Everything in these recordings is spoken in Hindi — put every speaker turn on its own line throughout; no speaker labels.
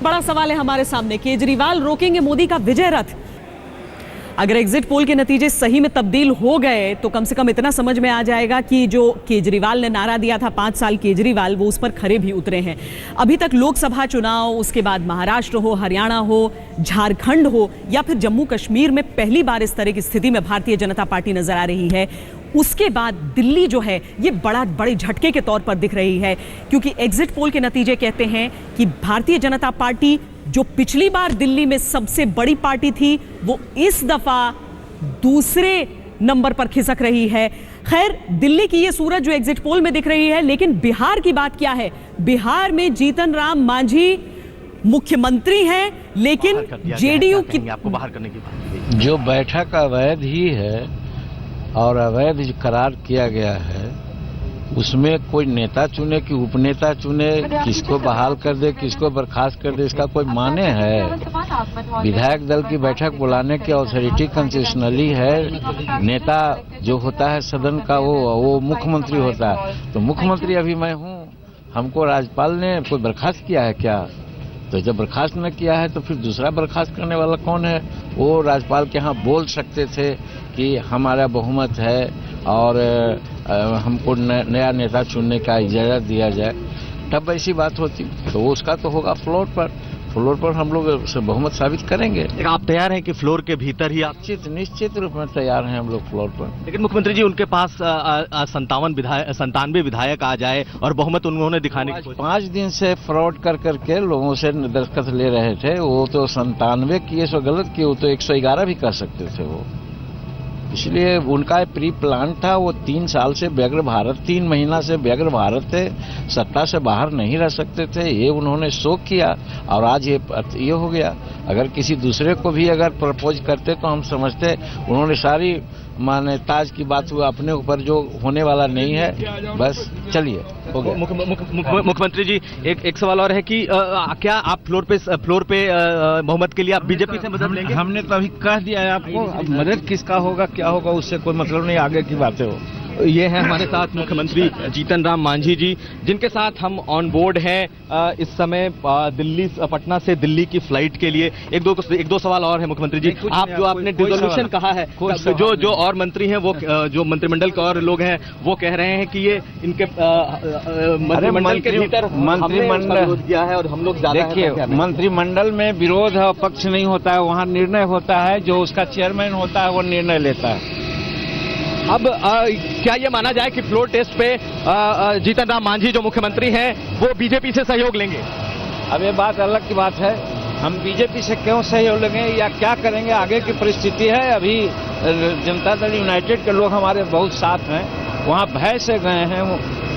बड़ा सवाल है हमारे सामने, केजरीवाल रोकेंगे मोदी का विजय रथ? अगर एग्जिट पोल के नतीजे सही में तब्दील हो गए तो कम से कम इतना समझ में आ जाएगा कि जो केजरीवाल ने नारा दिया था 5 साल केजरीवाल, वो उस पर खरे भी उतरे हैं। अभी तक लोकसभा चुनाव, उसके बाद महाराष्ट्र हो, हरियाणा हो, झारखंड हो या फिर जम्मू कश्मीर में पहली बार इस तरह की स्थिति में भारतीय जनता पार्टी नजर आ रही है। उसके बाद दिल्ली जो है ये बड़े झटके के तौर पर दिख रही है, क्योंकि एग्जिट पोल के नतीजे कहते हैं कि भारतीय जनता पार्टी जो पिछली बार दिल्ली में सबसे बड़ी पार्टी थी, वो इस दफा दूसरे नंबर पर खिसक रही है। खैर, दिल्ली की ये सूरत जो एग्जिट पोल में दिख रही है, लेकिन बिहार की बात क्या है? बिहार में जीतन राम मांझी मुख्यमंत्री हैं, लेकिन जेडीयू की
आपको बाहर करने की बात
जो बैठक अवैध ही है और अवैध करार किया गया है, उसमें कोई नेता चुने कि उपनेता चुने, किसको बहाल कर दे, किसको बर्खास्त कर दे, इसका कोई माने है? विधायक दल की बैठक बुलाने की अथॉरिटी कॉन्स्टिट्यूशनली है। नेता जो होता है सदन का वो मुख्यमंत्री होता है। तो मुख्यमंत्री अभी मैं हूँ, हमको राज्यपाल ने कोई बर्खास्त किया है क्या? तो जब बर्खास्त न किया है तो फिर दूसरा बर्खास्त करने वाला कौन है? वो राज्यपाल के यहाँ बोल सकते थे कि हमारा बहुमत है और हमको नया नेता चुनने का इजाज़त दिया जाए, तब ऐसी बात होती। तो उसका तो होगा फ्लोर पर हम लोग बहुमत साबित करेंगे।
आप तैयार हैं कि फ्लोर के भीतर ही आप?
निश्चित रूप में तैयार हैं हम लोग फ्लोर पर।
लेकिन मुख्यमंत्री जी, उनके पास 97 विधायक आ जाए और बहुमत उन्होंने दिखाने की
5 दिन से फ्रॉड करके लोगों से दस्तखत ले रहे थे। वो तो 97 किए सो गलत किए, वो तो 111 भी कर सकते थे वो। इसलिए उनका प्री प्लान था। वो 3 साल से व्यग्र भारत, 3 महीना से व्यग्र भारत थे, सत्ता से बाहर नहीं रह सकते थे। ये उन्होंने शो किया और आज ये हो गया। अगर किसी दूसरे को भी अगर प्रपोज करते तो हम समझते उन्होंने सारी माने ताज की बात हुआ, अपने ऊपर जो होने वाला नहीं है, बस चलिए हो गया।
मुख्यमंत्री जी, एक सवाल और है कि क्या आप फ्लोर पे बहुमत के लिए आप बीजेपी से मदद लेंगे?
हमने तो अभी कह दिया है आपको। अब मदद किसका होगा, क्या होगा, उससे कोई मतलब नहीं, आगे की बातें हो।
ये है हमारे साथ मुख्यमंत्री जीतन राम मांझी जी, जिनके साथ हम ऑन बोर्ड हैं इस समय पटना से दिल्ली की फ्लाइट के लिए। एक दो सवाल और है मुख्यमंत्री जी। आप जो आपने डिसोल्यूशन कहा है, जो और मंत्री हैं, वो जो मंत्रिमंडल के और लोग हैं, वो कह रहे हैं कि ये इनके मंत्रिमंडल के भीतर मंत्रिमंडल किया है और हम लोग
देखिए, मंत्रिमंडल में विरोध और पक्ष नहीं होता है, वहाँ निर्णय होता है। जो उसका चेयरमैन होता है वो निर्णय लेता है।
अब क्या ये माना जाए कि फ्लोर टेस्ट पे जीतन राम मांझी जो मुख्यमंत्री हैं वो बीजेपी से सहयोग लेंगे?
अब ये बात अलग की बात है। हम बीजेपी से क्यों सहयोग लेंगे या क्या करेंगे, आगे की परिस्थिति है। अभी जनता दल यूनाइटेड के लोग हमारे बहुत साथ हैं, वहाँ भय से गए हैं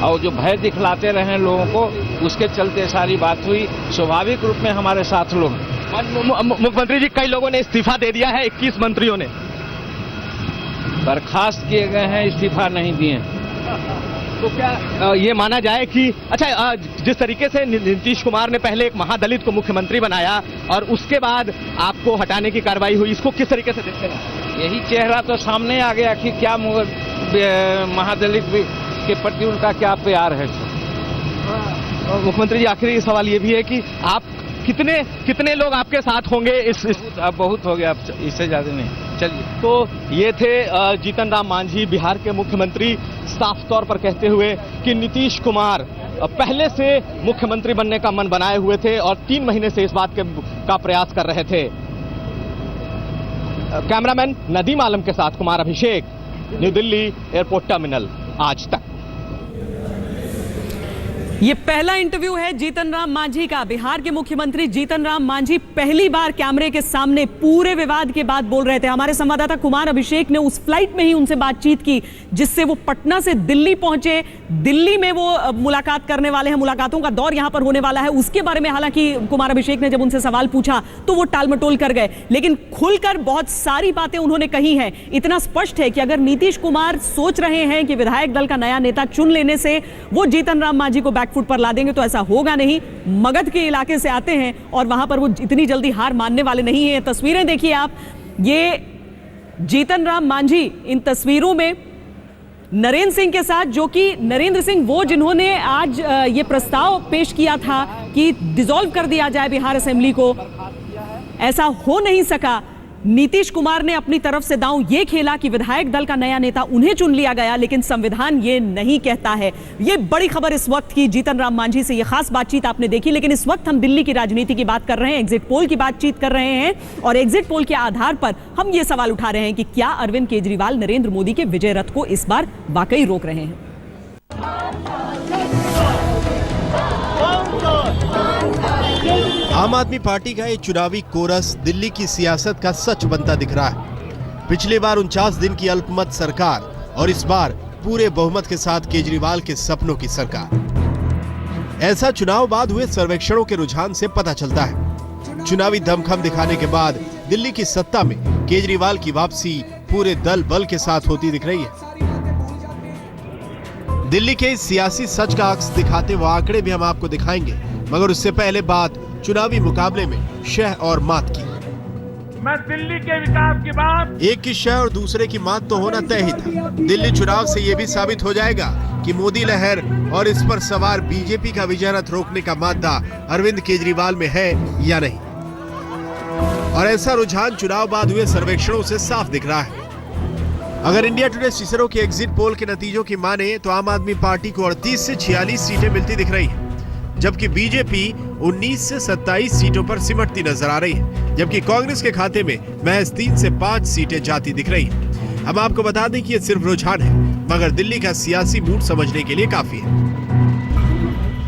और जो भय दिखलाते रहे लोगों को, उसके चलते सारी बात हुई। स्वाभाविक रूप में हमारे साथ लोग।
मुख्यमंत्री जी, कई लोगों ने इस्तीफा दे दिया है, 21 मंत्रियों ने
बर्खास्त किए गए हैं, इस्तीफा नहीं दिए।
तो क्या ये माना जाए कि अच्छा, जिस तरीके से नीतीश कुमार ने पहले एक महादलित को मुख्यमंत्री बनाया और उसके बाद आपको हटाने की कार्रवाई हुई, इसको किस तरीके से देखते हैं?
यही चेहरा तो सामने आ गया कि क्या महादलित के प्रति उनका क्या प्यार है।
मुख्यमंत्री जी, आखिरी सवाल ये भी है कि आप कितने लोग आपके साथ होंगे?
अब बहुत हो गया, अब इससे ज्यादा नहीं। चलिए।
तो ये थे जीतन राम मांझी, बिहार के मुख्यमंत्री, साफ तौर पर कहते हुए कि नीतीश कुमार पहले से मुख्यमंत्री बनने का मन बनाए हुए थे और 3 महीने से इस बात का प्रयास कर रहे थे। कैमरामैन नदीम आलम के साथ Kumar Abhishek, new Delhi airport terminal, आज तक।
ये पहला इंटरव्यू है जीतन राम मांझी का। बिहार के मुख्यमंत्री जीतन राम मांझी पहली बार कैमरे के सामने पूरे विवाद के बाद बोल रहे थे। हमारे संवाददाता कुमार अभिषेक ने उस फ्लाइट में ही उनसे बातचीत की जिससे वो पटना से दिल्ली पहुंचे। दिल्ली में वो मुलाकात करने वाले हैं, मुलाकातों का दौर यहां पर होने वाला है। उसके बारे में हालांकि कुमार अभिषेक ने जब उनसे सवाल पूछा तो वो टालमटोल कर गए, लेकिन खुलकर बहुत सारी बातें उन्होंने कही हैं। इतना स्पष्ट है कि अगर नीतीश कुमार सोच रहे हैं कि विधायक दल का नया नेता चुन लेने से वो जीतन राम मांझी को बैकफुट पर ला देंगे, तो ऐसा होगा नहीं। मगध के इलाके से आते हैं और वहां पर वो इतनी जल्दी हार मानने वाले नहीं हैं। तस्वीरें देखिए आप, ये जीतन राम मांझी इन तस्वीरों में नरेंद्र सिंह के साथ, जो कि नरेंद्र सिंह वो जिन्होंने आज ये प्रस्ताव पेश किया था कि डिसॉल्व कर दिया जाए बिहार असेंबली को। ऐसा हो नहीं सका। नीतीश कुमार ने अपनी तरफ से दांव ये खेला कि विधायक दल का नया नेता उन्हें चुन लिया गया, लेकिन संविधान ये नहीं कहता है। ये बड़ी खबर इस वक्त की जीतन राम मांझी से, ये खास बातचीत आपने देखी। लेकिन इस वक्त हम दिल्ली की राजनीति की बात कर रहे हैं, एग्जिट पोल की बातचीत कर रहे हैं, और एग्जिट पोल के आधार पर हम ये सवाल उठा रहे हैं कि क्या अरविंद केजरीवाल नरेंद्र मोदी के विजय रथ को इस बार वाकई रोक रहे हैं।
आम आदमी पार्टी का ये चुनावी कोरस दिल्ली की सियासत का सच बनता दिख रहा है। पिछली बार 49 दिन की अल्पमत सरकार और इस बार पूरे बहुमत के साथ केजरीवाल के सपनों की सरकार। ऐसा चुनाव बाद हुए सर्वेक्षणों के रुझान से पता चलता है। चुनावी दमखम दिखाने के बाद दिल्ली की सत्ता में केजरीवाल की वापसी पूरे दल बल के साथ होती दिख रही है। दिल्ली के इस सियासी सच का अक्स दिखाते वो आंकड़े भी हम आपको दिखाएंगे, मगर उससे पहले बात चुनावी मुकाबले में शह और मात की।
मैं दिल्ली के विकास की बात,
एक की शह और दूसरे की मात तो होना तय ही था। दिल्ली चुनाव से यह भी साबित हो जाएगा कि मोदी लहर और इस पर सवार बीजेपी का विजय रथ रोकने का मादा अरविंद केजरीवाल में है या नहीं। और ऐसा रुझान चुनाव बाद हुए सर्वेक्षणों से साफ दिख रहा है। अगर इंडिया टुडे सीसरो के एग्जिट पोल के नतीजों की माने तो आम आदमी पार्टी को 38 से 46 सीटें मिलती दिख रही हैं, जबकि बीजेपी 19 से 27 सीटों पर सिमटती नजर आ रही है, जबकि कांग्रेस के खाते में महज 3 से 5 सीटें जाती दिख रही हैं। हम आपको बता दें कि ये सिर्फ रुझान है, मगर दिल्ली का सियासी मूड समझने के लिए काफी है।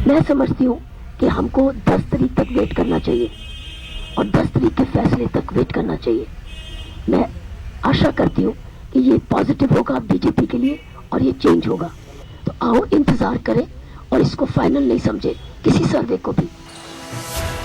मैं समझती हूँ कि हमको 10 तारीख तक वेट करना चाहिए और 10 तारीख के फैसले तक वेट करना चाहिए। मैं आशा करती हूँ कि ये पॉजिटिव होगा बीजेपी के लिए और ये चेंज होगा। तो आओ इंतजार करें और इसको फाइनल नहीं समझे किसी सर्वे को भी।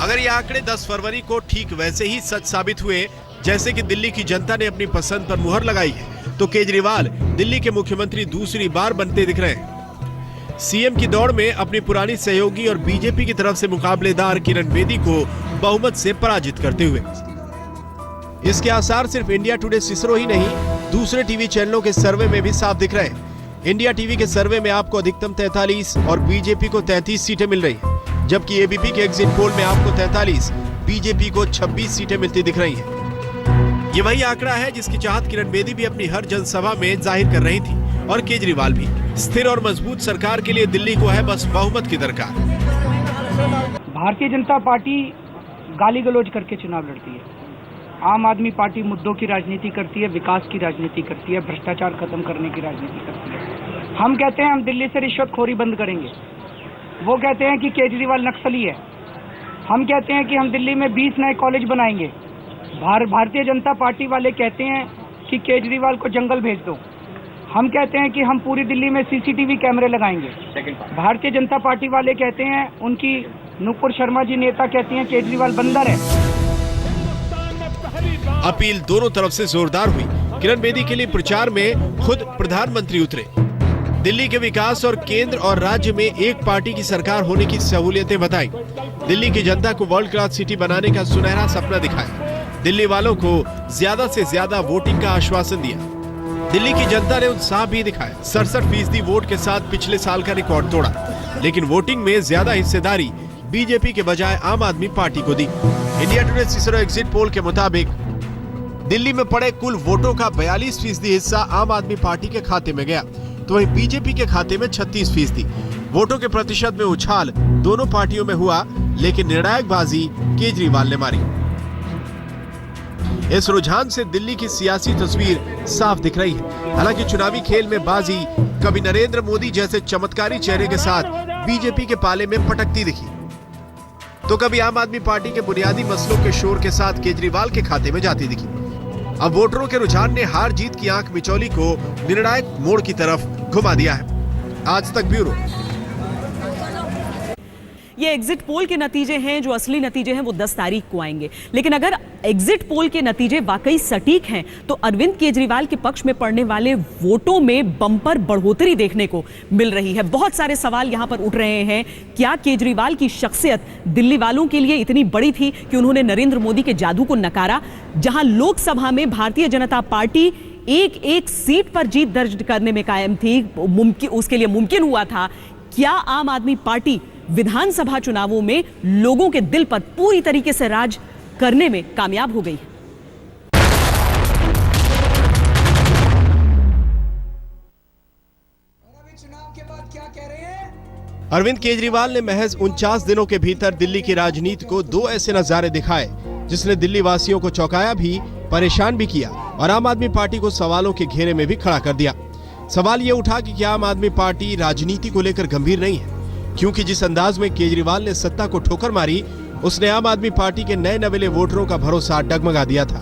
अगर ये आंकड़े 10 फरवरी को ठीक वैसे ही सच साबित हुए जैसे कि दिल्ली की जनता ने अपनी पसंद पर मुहर लगाई है, तो केजरीवाल दिल्ली के मुख्यमंत्री दूसरी बार बनते दिख रहे हैं। सीएम की दौड़ में अपनी पुरानी सहयोगी और बीजेपी की तरफ से मुकाबलेदार किरण बेदी को बहुमत से पराजित करते हुए। इसके आसार सिर्फ इंडिया टुडे सीसरो ही नहीं, दूसरे टीवी चैनलों के सर्वे में भी साफ दिख रहे हैं। इंडिया टीवी के सर्वे में आपको अधिकतम 43 और बीजेपी को 33 सीटें मिल रही हैं, जबकि एबीपी के एग्जिट पोल में आपको 43, बीजेपी को 26 सीटें मिलती दिख रही हैं। ये वही आंकड़ा है जिसकी चाहत किरण बेदी भी अपनी हर जनसभा में जाहिर कर रही थी, और केजरीवाल भी। स्थिर और मजबूत सरकार के लिए दिल्ली को है बस बहुमत की दरकार।
भारतीय जनता पार्टी गाली गलौज करके चुनाव लड़ती है। आम आदमी पार्टी मुद्दों की राजनीति करती है, विकास की राजनीति करती है, भ्रष्टाचार खत्म करने की राजनीति करती है। हम कहते हैं हम दिल्ली से रिश्वतखोरी बंद करेंगे, वो कहते हैं कि केजरीवाल नक्सली है। हम कहते हैं कि हम दिल्ली में 20 नए कॉलेज बनाएंगे। भारतीय जनता पार्टी वाले कहते हैं कि केजरीवाल को जंगल भेज दो। हम कहते हैं कि हम पूरी दिल्ली में सीसीटीवी कैमरे लगाएंगे। भारतीय जनता पार्टी वाले कहते हैं, उनकी नुपुर शर्मा जी नेता कहती हैं केजरीवाल बंदर है।
अपील दोनों तरफ से जोरदार हुई। किरण बेदी के लिए प्रचार में खुद प्रधानमंत्री उतरे। दिल्ली के विकास और केंद्र और राज्य में एक पार्टी की सरकार होने की सहूलियतें बताई। दिल्ली की जनता को वर्ल्ड क्लास सिटी बनाने का सुनहरा सपना दिखाया। दिल्ली वालों को ज्यादा से ज्यादा वोटिंग का आश्वासन दिया। दिल्ली की जनता ने उत्साह भी दिखाया। 67% वोट के साथ पिछले साल का रिकॉर्ड तोड़ा, लेकिन वोटिंग में ज्यादा हिस्सेदारी बीजेपी के बजाय आम आदमी पार्टी को दी। इंडिया टुडे सीसरो एग्जिट पोल के मुताबिक दिल्ली में पड़े कुल वोटों का 42% हिस्सा आम आदमी पार्टी के खाते में गया, तो वहीं बीजेपी के खाते में 36%। वोटों के प्रतिशत में उछाल दोनों पार्टियों में हुआ, लेकिन निर्णायक बाजी केजरीवाल ने मारी। इस रुझान से दिल्ली की सियासी तस्वीर साफ दिख रही है। हालांकि चुनावी खेल में बाजी कभी नरेंद्र मोदी जैसे चमत्कारी चेहरे के साथ बीजेपी के पाले में पटकती दिखी, तो कभी आम आदमी पार्टी के बुनियादी मसलों के शोर के साथ केजरीवाल के खाते में जाती दिखी। अब वोटरों के रुझान ने हार जीत की आंख मिचौली को निर्णायक मोड़ की तरफ घुमा दिया है। आज तक ब्यूरो।
ये एग्जिट पोल के नतीजे हैं, जो असली नतीजे हैं वो 10 तारीख को आएंगे। लेकिन अगर एग्जिट पोल के नतीजे वाकई सटीक हैं तो अरविंद केजरीवाल के पक्ष में पड़ने वाले वोटों में बम्पर बढ़ोतरी देखने को मिल रही है। बहुत सारे सवाल यहां पर उठ रहे हैं। क्या केजरीवाल की शख्सियत दिल्ली वालों के लिए इतनी बड़ी थी कि उन्होंने नरेंद्र मोदी के जादू को नकारा? जहां लोकसभा में भारतीय जनता पार्टी एक एक सीट पर जीत दर्ज करने में कायम थी, उसके लिए मुमकिन हुआ था। क्या आम आदमी पार्टी विधानसभा चुनावों में लोगों के दिल पर पूरी तरीके से राज करने में कामयाब हो गई?
चुनाव के बाद क्या कह रहे हैं?
अरविंद केजरीवाल ने महज 49 दिनों के भीतर दिल्ली की राजनीति को दो ऐसे नजारे दिखाए जिसने दिल्ली वासियों को चौंकाया भी, परेशान भी किया और आम आदमी पार्टी को सवालों के घेरे में भी खड़ा कर दिया। सवाल ये उठा कि क्या आम आदमी पार्टी राजनीति को लेकर गंभीर नहीं है, क्योंकि जिस अंदाज में केजरीवाल ने सत्ता को ठोकर मारी, उसने आम आदमी पार्टी के नए नवेले वोटरों का भरोसा डगमगा दिया था।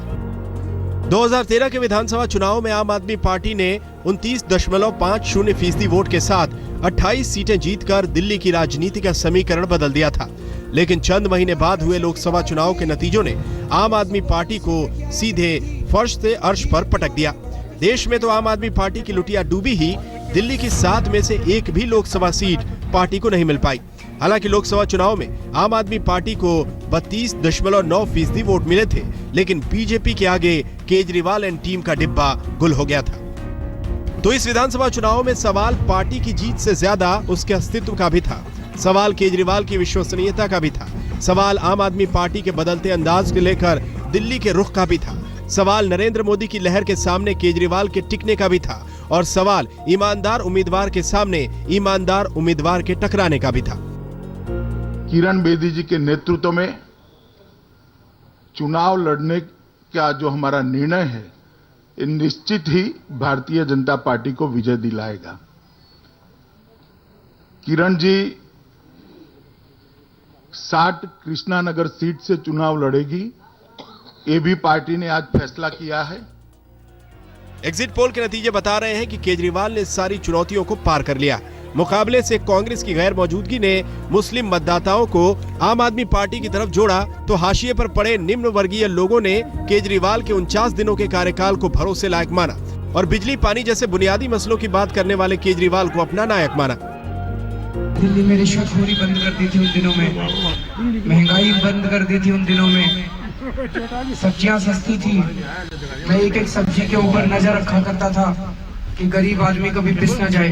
2013 के विधानसभा चुनाव में आम आदमी पार्टी ने 29.50% वोट के साथ 28 सीटें जीतकर दिल्ली की राजनीति का समीकरण बदल दिया था। लेकिन चंद महीने बाद हुए लोकसभा चुनाव के नतीजों ने आम आदमी पार्टी को सीधे फर्श से अर्श पर पटक दिया। देश में तो आम आदमी पार्टी की लुटिया डूबी ही, दिल्ली की 7 में से एक भी लोकसभा सीट पार्टी को नहीं मिल पाई। हालांकि लोकसभा चुनाव में आम आदमी पार्टी को 32.9% वोट मिले थे, लेकिन बीजेपी के आगे केजरीवाल एंड टीम का डिब्बा गुल हो गया था। तो इस विधानसभा चुनाव में सवाल पार्टी की जीत से ज्यादा उसके अस्तित्व का भी था। सवाल केजरीवाल की विश्वसनीयता का भी था। सवाल आम आदमी पार्टी के बदलते अंदाज को लेकर दिल्ली के रुख का भी था। सवाल नरेंद्र मोदी की लहर के सामने केजरीवाल के टिकने का भी था और सवाल ईमानदार उम्मीदवार के सामने ईमानदार उम्मीदवार के टकराने का भी था।
किरण बेदी जी के नेतृत्व में चुनाव लड़ने का जो हमारा निर्णय है, ये निश्चित ही भारतीय जनता पार्टी को विजय दिलाएगा। किरण जी 60 कृष्णानगर सीट से चुनाव लड़ेगी, ये भी पार्टी ने आज फैसला किया है।
एग्जिट पोल के नतीजे बता रहे हैं कि केजरीवाल ने सारी चुनौतियों को पार कर लिया। मुकाबले से कांग्रेस की गैर मौजूदगी ने मुस्लिम मतदाताओं को आम आदमी पार्टी की तरफ जोड़ा, तो हाशिए पर पड़े निम्न वर्गीय लोगों ने केजरीवाल के 49 दिनों के कार्यकाल को भरोसे लायक माना और बिजली पानी जैसे बुनियादी मसलों की बात करने वाले केजरीवाल को अपना नायक माना।
दिल्ली में रिश्वतखोरी बंद कर दी थी उन दिनों में, महंगाई बंद कर दी थी उन दिनों में, सब्जियां सस्ती थी। मैं एक एक सब्जी के ऊपर नजर रखा करता था कि गरीब आदमी कभी पिस न जाए।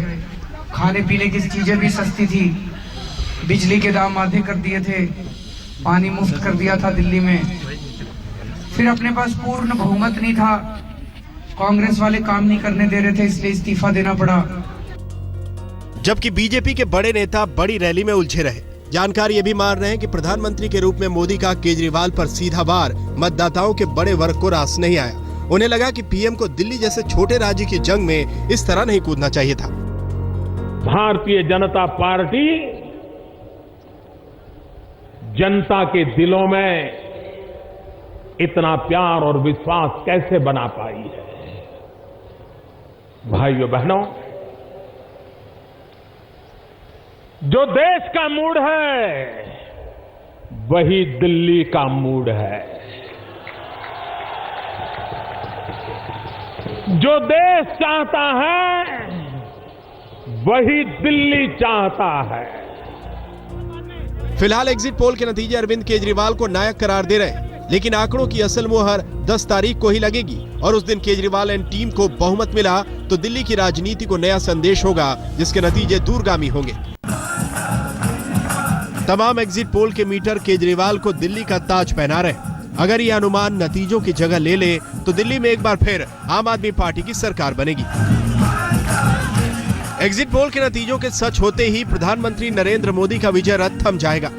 खाने पीने की चीजें भी सस्ती थी, बिजली के दाम आधे कर दिए थे, पानी मुफ्त कर दिया था दिल्ली में। फिर अपने पास पूर्ण बहुमत नहीं था, कांग्रेस वाले काम नहीं करने दे रहे थे, इसलिए इस्तीफा देना पड़ा।
जबकि बीजेपी के बड़े नेता बड़ी रैली में उलझे रहे। जानकारी ये भी मार रहे हैं कि प्रधानमंत्री के रूप में मोदी का केजरीवाल पर सीधा वार मतदाताओं के बड़े वर्ग को रास नहीं आया। उन्हें लगा कि पीएम को दिल्ली जैसे छोटे राज्य की जंग में इस तरह नहीं कूदना चाहिए था।
भारतीय जनता पार्टी जनता के दिलों में इतना प्यार और विश्वास कैसे बना पाई है? भाइयों बहनों, जो देश का मूड है वही दिल्ली का मूड है। जो देश चाहता है वही दिल्ली चाहता है।
फिलहाल एग्जिट पोल के नतीजे अरविंद केजरीवाल को नायक करार दे रहे हैं, लेकिन आंकड़ों की असल मोहर 10 तारीख को ही लगेगी और उस दिन केजरीवाल एंड टीम को बहुमत मिला तो दिल्ली की राजनीति को नया संदेश होगा, जिसके नतीजे दूरगामी होंगे। तमाम एग्जिट पोल के मीटर केजरीवाल को दिल्ली का ताज पहना रहे। अगर ये अनुमान नतीजों की जगह ले ले तो दिल्ली में एक बार फिर आम आदमी पार्टी की सरकार बनेगी। एग्जिट पोल के नतीजों के सच होते ही प्रधानमंत्री नरेंद्र मोदी का विजय रथ थम जाएगा।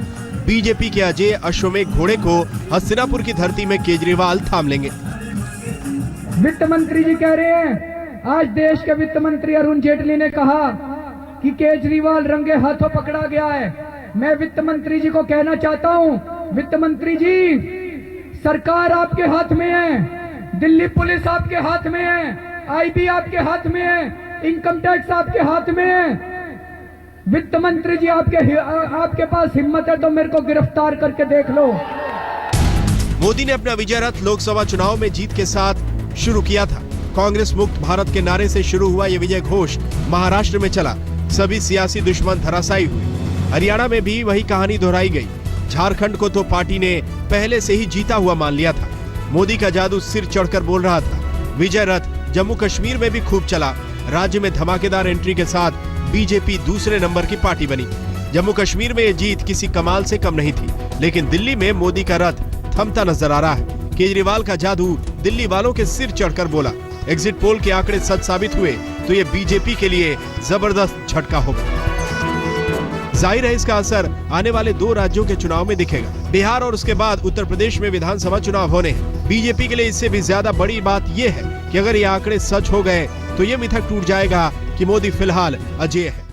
बीजेपी के अजय अश्वमेघ घोड़े को हस्तिनापुर की धरती में केजरीवाल थाम लेंगे।
वित्त मंत्री जी कह रहे हैं, आज देश के वित्त मंत्री अरुण जेटली ने कहा कि केजरीवाल रंगे हाथों पकड़ा गया है। मैं वित्त मंत्री जी को कहना चाहता हूं, वित्त मंत्री जी, सरकार आपके हाथ में है, दिल्ली पुलिस आपके हाथ में है, आईबी आपके हाथ में है, इनकम टैक्स आपके हाथ में है। वित्त मंत्री जी, आपके पास हिम्मत है तो मेरे को गिरफ्तार करके देख लो।
मोदी ने अपना विजय रथ लोकसभा चुनाव में जीत के साथ शुरू किया था। कांग्रेस मुक्त भारत के नारे से शुरू हुआ ये विजय घोष महाराष्ट्र में चला, सभी सियासी दुश्मन धराशायी हुए। हरियाणा में भी वही कहानी दोहराई गई। झारखंड को तो पार्टी ने पहले से ही जीता हुआ मान लिया था। मोदी का जादू सिर चढ़कर बोल रहा था। विजय रथ जम्मू कश्मीर में भी खूब चला। राज्य में धमाकेदार एंट्री के साथ बीजेपी दूसरे नंबर की पार्टी बनी। जम्मू कश्मीर में ये जीत किसी कमाल से कम नहीं थी, लेकिन दिल्ली में मोदी का रथ थमता नजर आ रहा है। केजरीवाल का जादू दिल्ली वालों के सिर चढ़कर बोला। एग्जिट पोल के आंकड़े सच साबित हुए तो ये बीजेपी के लिए जबरदस्त झटका होगा। जाहिर है इसका असर आने वाले 2 राज्यों के चुनाव में दिखेगा। बिहार और उसके बाद उत्तर प्रदेश में विधानसभा चुनाव होने हैं। बीजेपी के लिए इससे भी ज्यादा बड़ी बात यह है कि अगर ये आंकड़े सच हो गए तो ये मिथक टूट जाएगा कि मोदी फिलहाल अजेय है।